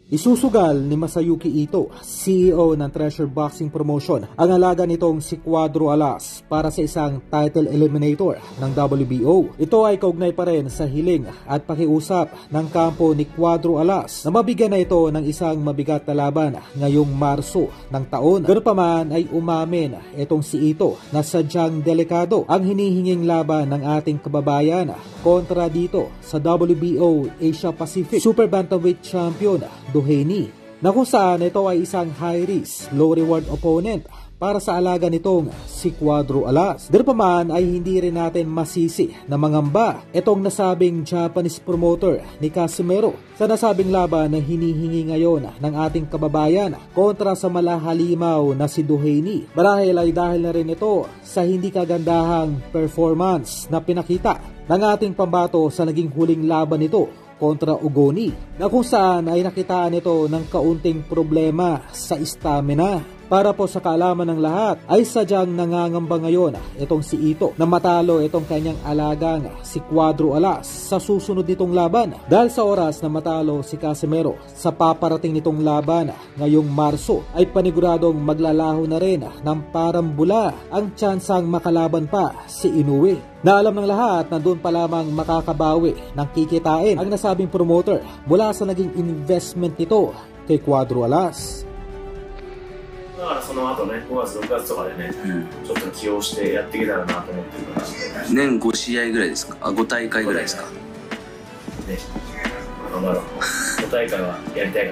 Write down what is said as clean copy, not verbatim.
Isusugal ni Masayuki Ito, CEO ng Treasure Boxing Promotion, ang alaga nitong si Cuadro Alas para sa isang title eliminator ng WBO. Ito ay kaugnay pa rin sa hiling at pakiusap ng kampo ni Cuadro Alas na mabigyan na ito ng isang mabigat na laban ngayong Marso ng taon. Ganoon pa man ay umamin itong si Ito na sadyang delikado ang hinihinging laban ng ating kababayan kontra dito sa WBO Asia Pacific Super Bantamweight Champion Doheny, na kung saan ito ay isang high risk, low reward opponent para sa alaga nitong si Cuadro Alas. Ganoon pa man ay hindi rin natin masisi na mangamba itong nasabing Japanese promoter ni Casimero sa nasabing laban na hinihingi ngayon ng ating kababayan kontra sa malahalimaw na si Doheny. Marahil ay dahil na rin ito sa hindi kagandahang performance na pinakita ng ating pambato sa naging huling laban nito kontra Ugoni, na kung saan ay nakitaan ito ng kaunting problema sa stamina. Para po sa kaalaman ng lahat ay sadyang nangangamba ngayon itong si Ito na matalo itong kanyang alagang si Cuadro Alas sa susunod nitong laban, dahil sa oras na matalo si Casimero sa paparating nitong laban ngayong Marso ay paniguradong maglalaho na rin ng parang bula ang tsansang makalaban pa si Inoue, na alam ng lahat na doon pa lamang makakabawi ng kikitain ang nasabing promoter mula sa naging investment nito kay Cuadro Alas. だからその後ね、5月、6月とかでね、ちょっと起用してやっていけたらなと思ってるから。年5試合ぐらいですか？あ、5大会ぐらいですか？ね、頑張ろう。5大会はやりたいから。